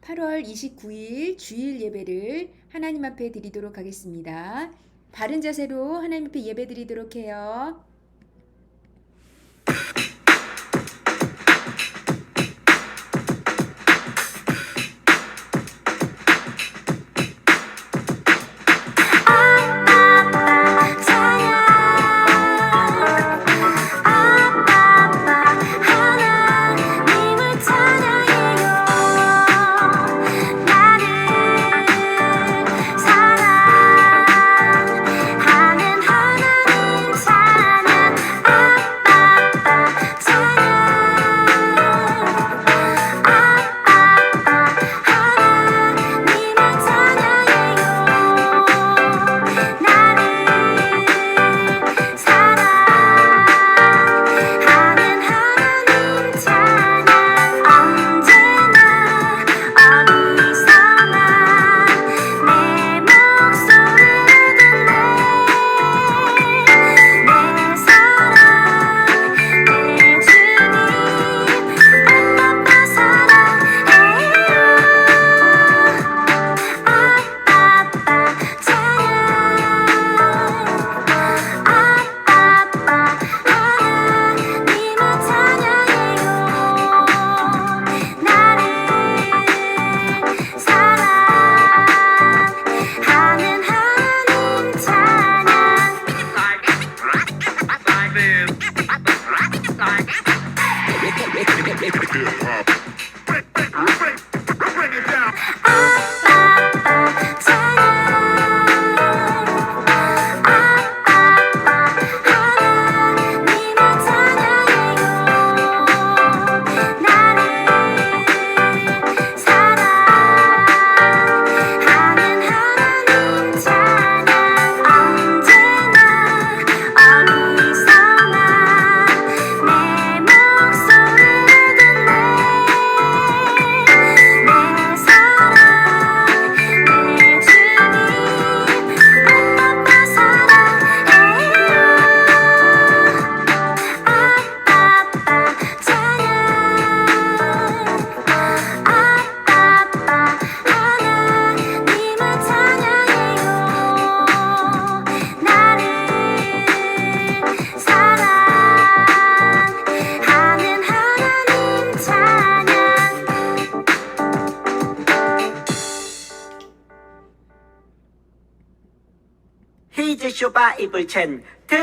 8월 29일 주일 예배를 하나님 앞에 드리도록 하겠습니다. 바른 자세로 하나님 앞에 예배 드리도록 해요. 히즈쇼 바이블 챈 2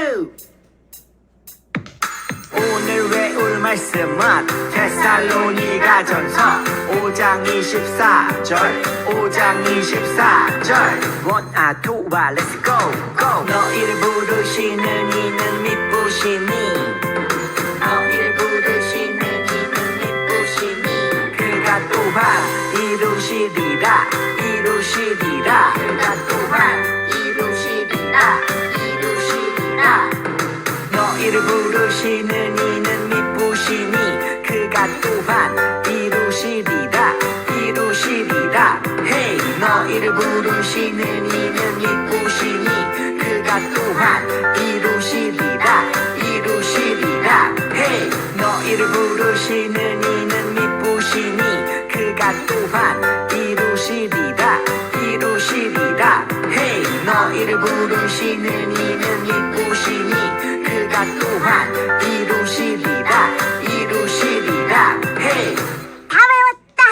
오늘 외울 말씀은 데살로니가 전서 5장 24절 5장 24절 원아 투와 렛츠 고 고 너희를 부르시는 이는 미쁘시니 너희를 부르시는 이는 미쁘시니 그가 또한 이루시리라 이루시리라 그가 또한 이루시리라 너희를 부르시는 이는 미쁘시니 그가 또한 이루시리라 이루시리라 헤이 너희를 부르시는 이는 미쁘시니 그가 또한 이루시리라 이루시리라 헤이 너희를 부르시는 이는 미쁘시니 그가 또한 이루시리라 이루시리라 헤이 너희를 부르시는 이는 미쁘시니 그가 또한 이루시리라 이루시리라 헤이 다 외웠다.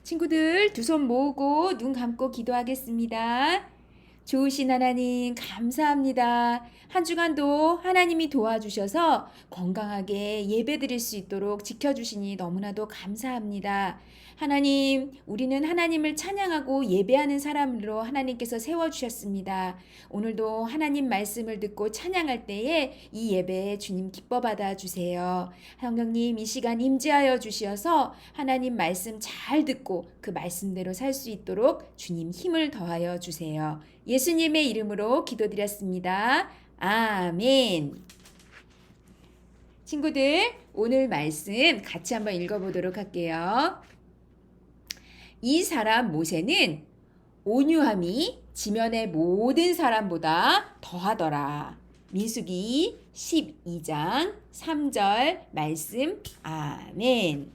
친구들 두 손 모으고 눈 감고 기도하겠습니다. 좋으신 하나님 감사합니다. 한 주간도 하나님이 도와주셔서 건강하게 예배드릴 수 있도록 지켜주시니 너무나도 감사합니다. 하나님, 우리는 하나님을 찬양하고 예배하는 사람으로 하나님께서 세워주셨습니다. 오늘도 하나님 말씀을 듣고 찬양할 때에 이 예배 주님 기뻐 받아주세요. 성령님 이 시간 임재하여 주시어서 하나님 말씀 잘 듣고 그 말씀대로 살 수 있도록 주님 힘을 더하여 주세요. 예수님의 이름으로 기도드렸습니다. 아멘. 친구들, 오늘 말씀 같이 한번 읽어보도록 할게요. 이 사람 모세는 온유함이 지면의 모든 사람보다 더하더라. 민수기 12장 3절 말씀. 아멘.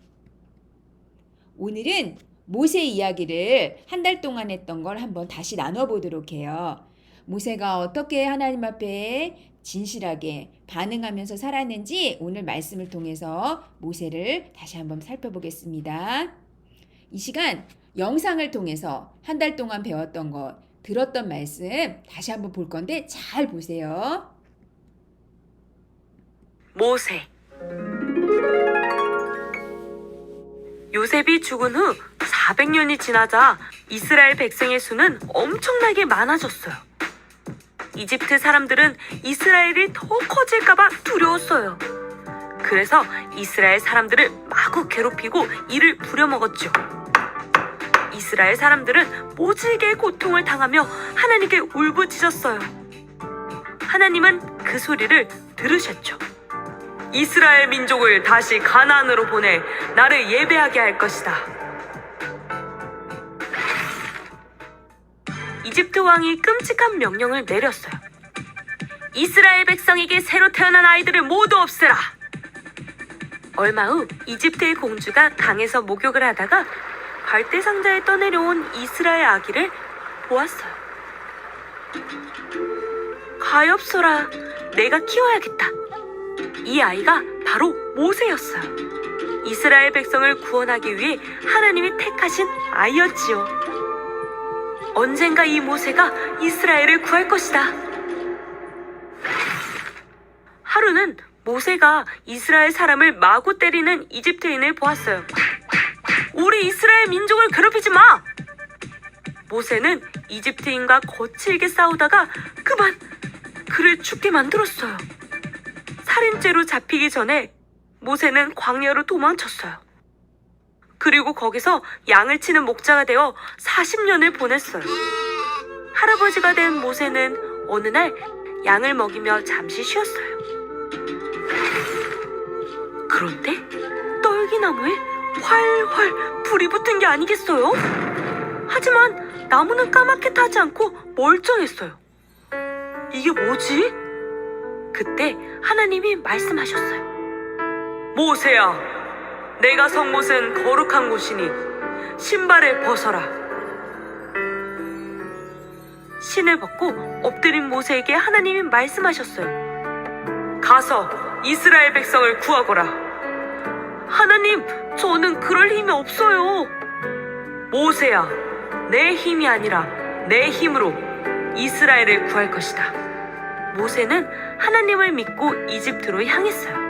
오늘은 모세 이야기를 한 달 동안 했던 걸 한번 다시 나눠보도록 해요. 모세가 어떻게 하나님 앞에 진실하게 반응하면서 살았는지 오늘 말씀을 통해서 모세를 다시 한번 살펴보겠습니다. 이 시간 영상을 통해서 한 달 동안 배웠던 것, 들었던 말씀 다시 한번 볼 건데 잘 보세요. 모세. 요셉이 죽은 후 400년이 지나자 이스라엘 백성의 수는 엄청나게 많아졌어요. 이집트 사람들은 이스라엘이 더 커질까봐 두려웠어요. 그래서 이스라엘 사람들을 마구 괴롭히고 이를 부려먹었죠. 이스라엘 사람들은 모질게 고통을 당하며 하나님께 울부짖었어요. 하나님은 그 소리를 들으셨죠. 이스라엘 민족을 다시 가나안으로 보내 나를 예배하게 할 것이다. 이집트 왕이 끔찍한 명령을 내렸어요. 이스라엘 백성에게 새로 태어난 아이들을 모두 없애라. 얼마 후 이집트의 공주가 강에서 목욕을 하다가 갈대 상자에 떠내려온 이스라엘 아기를 보았어요. 가엾어라, 내가 키워야겠다. 이 아이가 바로 모세였어요. 이스라엘 백성을 구원하기 위해 하나님이 택하신 아이였지요. 언젠가 이 모세가 이스라엘을 구할 것이다. 하루는 모세가 이스라엘 사람을 마구 때리는 이집트인을 보았어요. 우리 이스라엘 민족을 괴롭히지 마! 모세는 이집트인과 거칠게 싸우다가 그만 그를 죽게 만들었어요. 살인죄로 잡히기 전에 모세는 광야로 도망쳤어요. 그리고 거기서 양을 치는 목자가 되어 40년을 보냈어요. 할아버지가 된 모세는 어느 날 양을 먹이며 잠시 쉬었어요. 그런데 떨기나무에 활활 불이 붙은 게 아니겠어요? 하지만 나무는 까맣게 타지 않고 멀쩡했어요. 이게 뭐지? 그때 하나님이 말씀하셨어요. 모세야, 내가 선 곳은 거룩한 곳이니 신발을 벗어라. 신을 벗고 엎드린 모세에게 하나님이 말씀하셨어요. 가서 이스라엘 백성을 구하거라. 하나님, 저는 그럴 힘이 없어요. 모세야, 내 힘이 아니라 내 힘으로 이스라엘을 구할 것이다. 모세는 하나님을 믿고 이집트로 향했어요.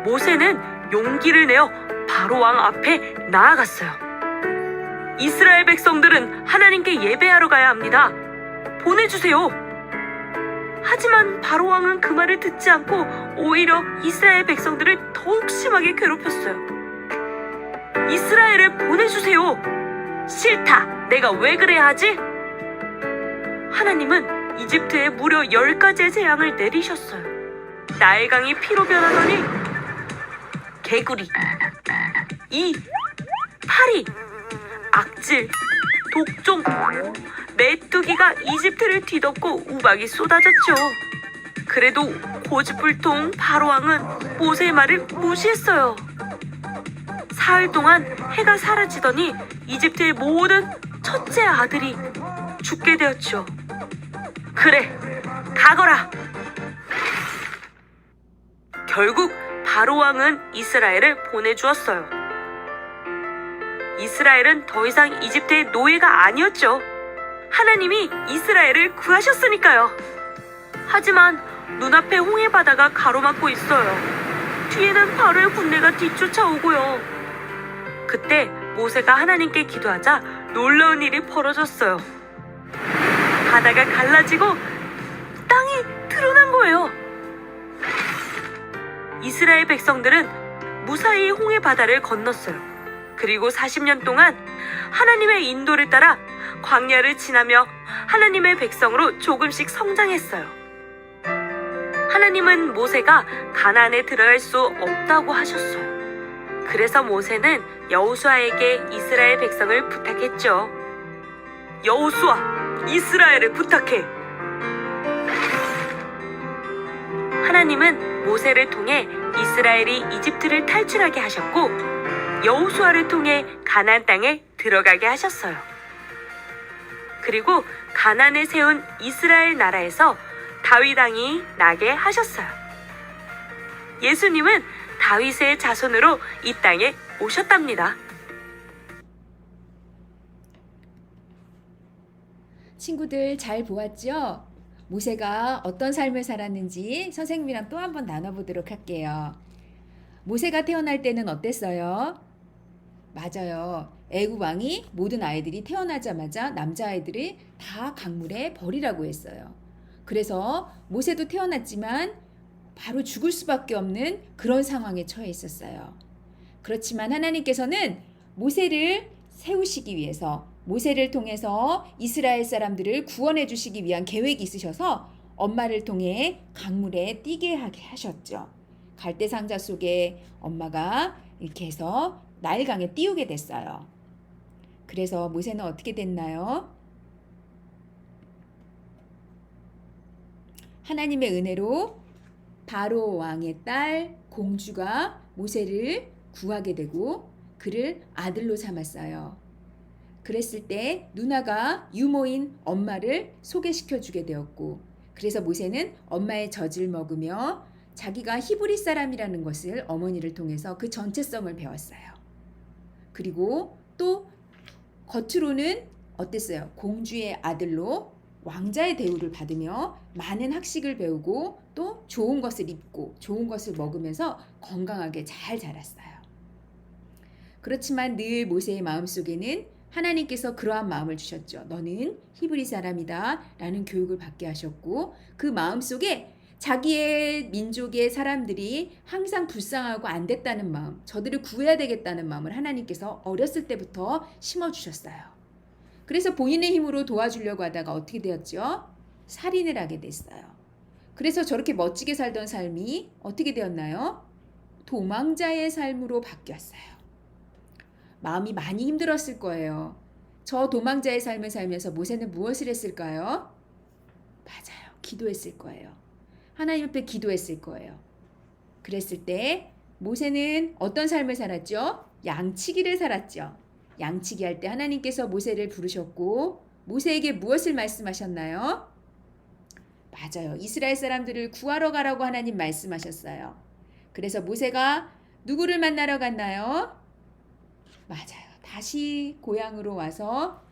모세는 용기를 내어 바로 왕 앞에 나아갔어요. 이스라엘 백성들은 하나님께 예배하러 가야 합니다. 보내주세요. 하지만 바로 왕은 그 말을 듣지 않고 오히려 이스라엘 백성들을 더욱 심하게 괴롭혔어요. 이스라엘을 보내주세요. 싫다. 내가 왜 그래야 하지? 하나님은 이집트에 무려 10가지의 재앙을 내리셨어요. 나일강이 피로 변하더니 개구리, 이, 파리, 악질, 독종, 메뚜기가 이집트를 뒤덮고 우박이 쏟아졌죠. 그래도 고집불통 바로왕은 모세의 말을 무시했어요. 사흘 동안 해가 사라지더니 이집트의 모든 첫째 아들이 죽게 되었죠. 그래, 가거라. 결국 바로왕은 이스라엘을 보내주었어요. 이스라엘은 더 이상 이집트의 노예가 아니었죠. 하나님이 이스라엘을 구하셨으니까요. 하지만 눈앞에 홍해 바다가 가로막고 있어요. 뒤에는 바로의 군대가 뒤쫓아오고요. 그때 모세가 하나님께 기도하자 놀라운 일이 벌어졌어요. 바다가 갈라지고 땅이 드러난 거예요. 이스라엘 백성들은 무사히 홍해 바다를 건넜어요. 그리고 40년 동안 하나님의 인도를 따라 광야를 지나며 하나님의 백성으로 조금씩 성장했어요. 하나님은 모세가 가나안에 들어갈 수 없다고 하셨어요. 그래서 모세는 여호수아에게 이스라엘 백성을 부탁했죠. 여호수아, 이스라엘을 부탁해. 하나님은 모세를 통해 이스라엘이 이집트를 탈출하게 하셨고 여호수아를 통해 가나안 땅에 들어가게 하셨어요. 그리고 가나안에 세운 이스라엘 나라에서 다윗 왕이 나게 하셨어요. 예수님은 다윗의 자손으로 이 땅에 오셨답니다. 친구들 잘 보았죠? 모세가 어떤 삶을 살았는지 선생님이랑 또 한번 나눠보도록 할게요. 모세가 태어날 때는 어땠어요? 맞아요. 애굽 왕이 모든 아이들이 태어나자마자 남자아이들을 다 강물에 버리라고 했어요. 그래서 모세도 태어났지만 바로 죽을 수밖에 없는 그런 상황에 처해 있었어요. 그렇지만 하나님께서는 모세를 세우시기 위해서, 모세를 통해서 이스라엘 사람들을 구원해 주시기 위한 계획이 있으셔서 엄마를 통해 강물에 뛰게 하게 하셨죠. 갈대상자 속에 엄마가 이렇게 해서 나일강에 띄우게 됐어요. 그래서 모세는 어떻게 됐나요? 하나님의 은혜로 바로 왕의 딸 공주가 모세를 구하게 되고 그를 아들로 삼았어요. 그랬을 때 누나가 유모인 엄마를 소개시켜 주게 되었고, 그래서 모세는 엄마의 젖을 먹으며 자기가 히브리 사람이라는 것을 어머니를 통해서 그 정체성을 배웠어요. 그리고 또 겉으로는 어땠어요? 공주의 아들로 왕자의 대우를 받으며 많은 학식을 배우고 또 좋은 것을 입고 좋은 것을 먹으면서 건강하게 잘 자랐어요. 그렇지만 늘 모세의 마음속에는 하나님께서 그러한 마음을 주셨죠. 너는 히브리 사람이다 라는 교육을 받게 하셨고, 그 마음속에 자기의 민족의 사람들이 항상 불쌍하고 안 됐다는 마음, 저들을 구해야 되겠다는 마음을 하나님께서 어렸을 때부터 심어주셨어요. 그래서 본인의 힘으로 도와주려고 하다가 어떻게 되었죠? 살인을 하게 됐어요. 그래서 저렇게 멋지게 살던 삶이 어떻게 되었나요? 도망자의 삶으로 바뀌었어요. 마음이 많이 힘들었을 거예요. 저 도망자의 삶을 살면서 모세는 무엇을 했을까요? 맞아요. 기도했을 거예요. 하나님 앞에 기도했을 거예요. 그랬을 때 모세는 어떤 삶을 살았죠? 양치기를 살았죠. 양치기 할 때 하나님께서 모세를 부르셨고 모세에게 무엇을 말씀하셨나요? 맞아요. 이스라엘 사람들을 구하러 가라고 하나님 말씀하셨어요. 그래서 모세가 누구를 만나러 갔나요? 맞아요. 다시 고향으로 와서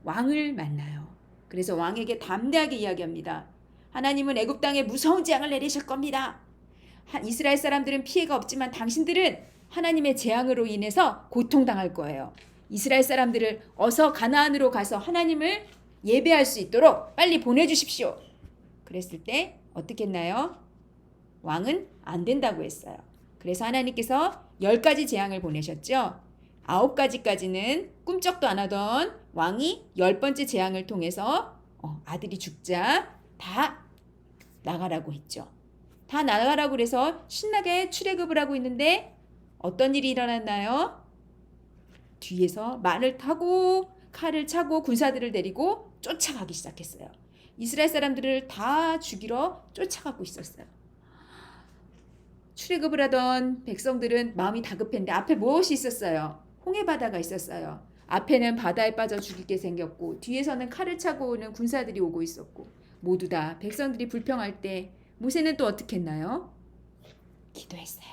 왕을 만나요. 그래서 왕에게 담대하게 이야기합니다. 하나님은 애굽 땅에 무서운 재앙을 내리실 겁니다. 이스라엘 사람들은 피해가 없지만 당신들은 하나님의 재앙으로 인해서 고통당할 거예요. 이스라엘 사람들을 어서 가나안으로 가서 하나님을 예배할 수 있도록 빨리 보내주십시오. 그랬을 때 어떻게 했나요? 왕은 안 된다고 했어요. 그래서 하나님께서 10가지 재앙을 보내셨죠. 9가지까지는 꿈쩍도 안 하던 왕이 10번째 재앙을 통해서 아들이 죽자 다 나가라고 했죠. 다 나가라고 그래서 신나게 출애굽을 하고 있는데 어떤 일이 일어났나요? 뒤에서 말을 타고 칼을 차고 군사들을 데리고 쫓아가기 시작했어요. 이스라엘 사람들을 다 죽이러 쫓아가고 있었어요. 출애굽을 하던 백성들은 마음이 다급했는데 앞에 무엇이 있었어요? 홍해 바다가 있었어요. 앞에는 바다에 빠져 죽게 생겼고 뒤에서는 칼을 차고 오는 군사들이 오고 있었고 모두 다 백성들이 불평할 때 모세는 또 어떻게 했나요? 기도했어요.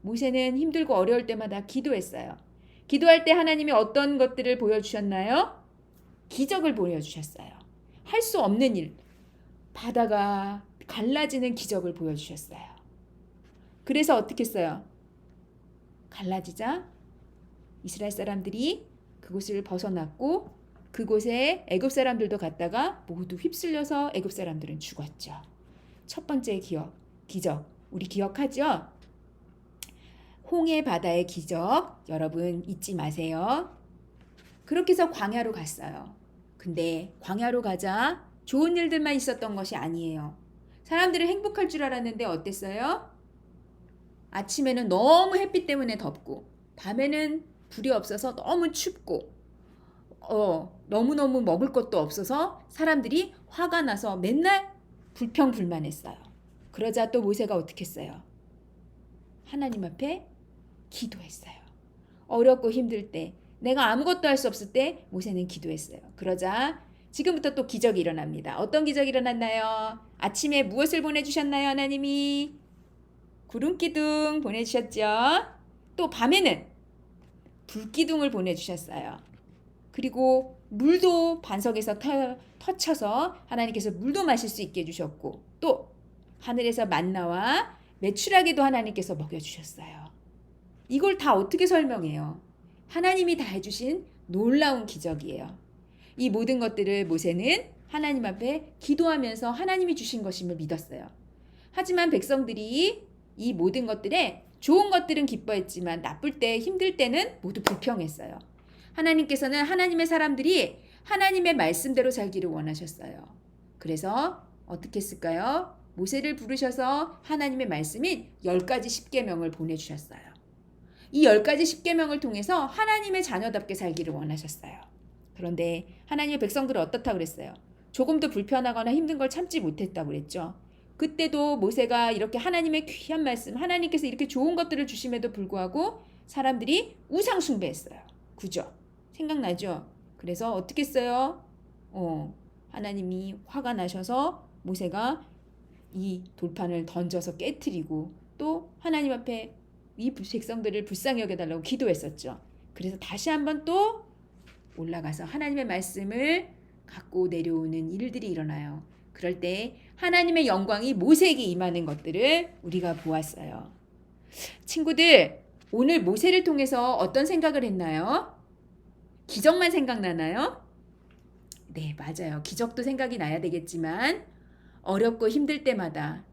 모세는 힘들고 어려울 때마다 기도했어요. 기도할 때 하나님이 어떤 것들을 보여주셨나요? 기적을 보여주셨어요. 할 수 없는 일, 바다가 갈라지는 기적을 보여주셨어요. 그래서 어떻게 했어요? 갈라지자 이스라엘 사람들이 그곳을 벗어났고 그곳에 애굽 사람들도 갔다가 모두 휩쓸려서 애굽 사람들은 죽었죠. 첫 번째 기적, 우리 기억하죠? 홍해 바다의 기적, 여러분 잊지 마세요. 그렇게 해서 광야로 갔어요. 근데 광야로 가자 좋은 일들만 있었던 것이 아니에요. 사람들은 행복할 줄 알았는데 어땠어요? 아침에는 너무 햇빛 때문에 덥고 밤에는 불이 없어서 너무 춥고 너무너무 먹을 것도 없어서 사람들이 화가 나서 맨날 불평불만했어요. 그러자 또 모세가 어떻게 했어요? 하나님 앞에 기도했어요. 어렵고 힘들 때, 내가 아무것도 할 수 없을 때 모세는 기도했어요. 그러자 지금부터 또 기적이 일어납니다. 어떤 기적이 일어났나요? 아침에 무엇을 보내주셨나요? 하나님이 구름기둥 보내주셨죠. 또 밤에는 불기둥을 보내주셨어요. 그리고 물도 반석에서 터쳐서 하나님께서 물도 마실 수 있게 해주셨고 또 하늘에서 만나와 메추라기도 하나님께서 먹여주셨어요. 이걸 다 어떻게 설명해요? 하나님이 다 해주신 놀라운 기적이에요. 이 모든 것들을 모세는 하나님 앞에 기도하면서 하나님이 주신 것임을 믿었어요. 하지만 백성들이 이 모든 것들에 좋은 것들은 기뻐했지만 나쁠 때 힘들 때는 모두 불평했어요. 하나님께서는 하나님의 사람들이 하나님의 말씀대로 살기를 원하셨어요. 그래서 어떻게 했을까요? 모세를 부르셔서 하나님의 말씀인 10가지 십계명을 보내주셨어요. 이 10가지 십계명을 통해서 하나님의 자녀답게 살기를 원하셨어요. 그런데 하나님의 백성들은 어떻다고 그랬어요? 조금도 불편하거나 힘든 걸 참지 못했다고 그랬죠. 그때도 모세가 이렇게 하나님의 귀한 말씀, 하나님께서 이렇게 좋은 것들을 주심에도 불구하고 사람들이 우상 숭배했어요. 그죠? 생각나죠? 그래서 어떻게 했어요? 하나님이 화가 나셔서 모세가 이 돌판을 던져서 깨트리고 또 하나님 앞에 이 백성들을 불쌍히 여겨달라고 기도했었죠. 그래서 다시 한번 또 올라가서 하나님의 말씀을 갖고 내려오는 일들이 일어나요. 그럴 때 하나님의 영광이 모세에게 임하는 것들을 우리가 보았어요. 친구들, 오늘 모세를 통해서 어떤 생각을 했나요? 기적만 생각나나요? 네, 맞아요. 기적도 생각이 나야 되겠지만 어렵고 힘들 때마다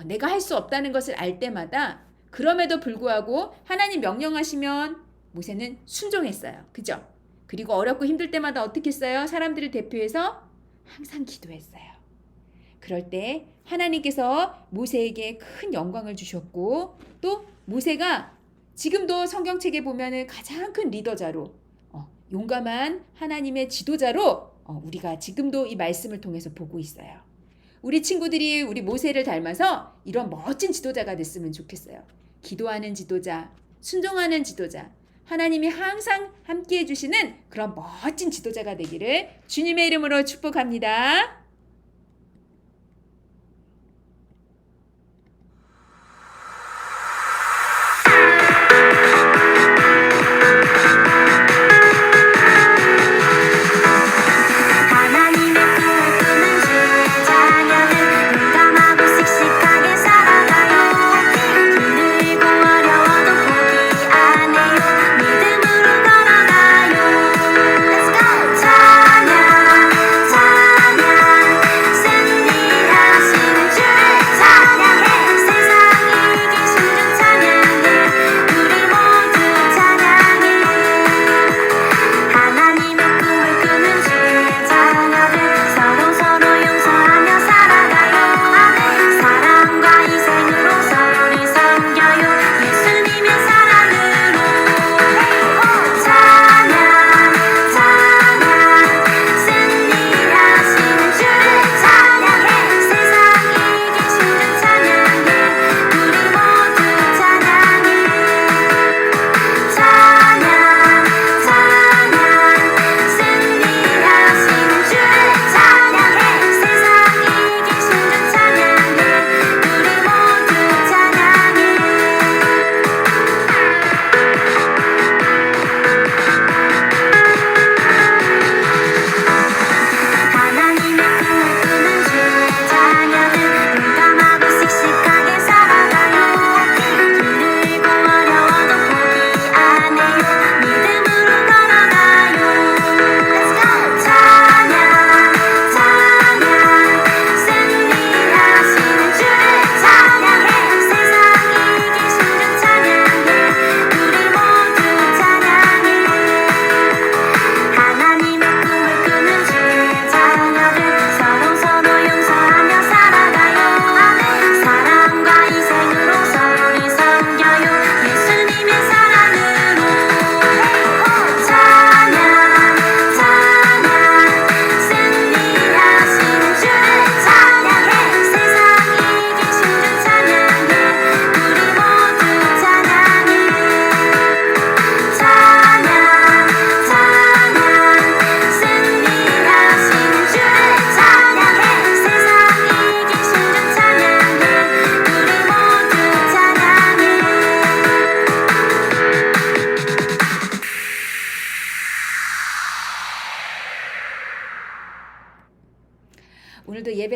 내가 할 수 없다는 것을 알 때마다 그럼에도 불구하고 하나님 명령하시면 모세는 순종했어요. 그죠? 그리고 어렵고 힘들 때마다 어떻게 했어요? 사람들을 대표해서 항상 기도했어요. 그럴 때 하나님께서 모세에게 큰 영광을 주셨고 또 모세가 지금도 성경책에 보면은 가장 큰 리더자로 용감한 하나님의 지도자로 우리가 지금도 이 말씀을 통해서 보고 있어요. 우리 친구들이 우리 모세를 닮아서 이런 멋진 지도자가 됐으면 좋겠어요. 기도하는 지도자, 순종하는 지도자, 하나님이 항상 함께해 주시는 그런 멋진 지도자가 되기를 주님의 이름으로 축복합니다. 하나님의 꿈을 꾸는 주의 자녀는 용감하고 씩씩하게 살아가요. 힘들고 어려워도 포기 안 해요. 믿음으로 걸어가요. Let's go! 찬양 찬양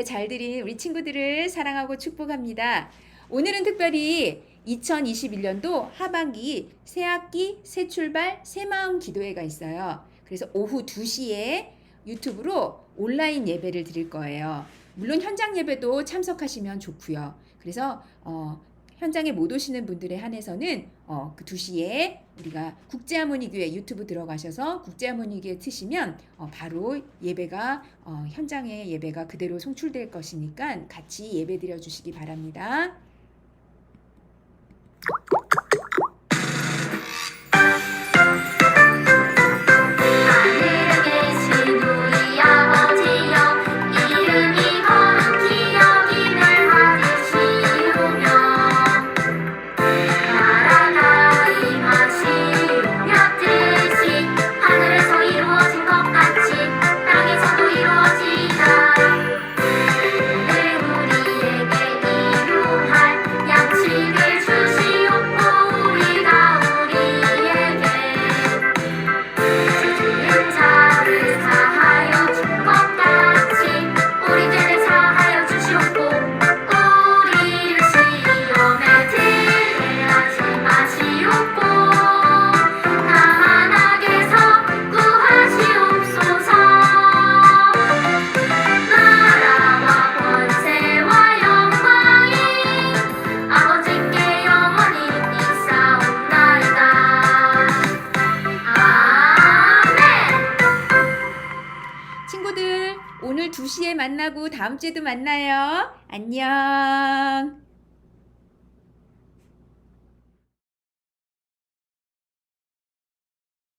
예배 잘 드린 우리 친구들을 사랑하고 축복합니다. 오늘은 특별히 2021년도 하반기 새학기 새출발 새마음 기도회가 있어요. 그래서 오후 2시에 유튜브로 온라인 예배를 드릴 거예요. 물론 현장 예배도 참석하시면 좋고요. 그래서 현장에 못 오시는 분들에 한해서는 그 2시에 우리가 국제하모니교회 유튜브 들어가셔서 국제하모니교회 트시면 바로 예배가 현장의 예배가 그대로 송출될 것이니까 같이 예배 드려 주시기 바랍니다. 하늘에 계신 우리 아버지여 이름이 거룩히 여김을 받으시오며 나라가 임하시오며 뜻이 하늘에서 이루어진 것 같이 땅에서도 이루어지이다. 오늘 우리에게 일용할 양식을 주시옵고 우리가 우리에게 죄지은 자를 사하여 준 것 같이 우리 죄를 사하여 주시옵고 우리를 시험에 들게 하지 마시옵고 다만 악에서 구하시옵소서. 나라와 권세와 영광이 아버지께 영원히 있사옵나이다. 아멘. 친구들 오늘 2시에 만나고 다음 주에도 만나요. 안녕.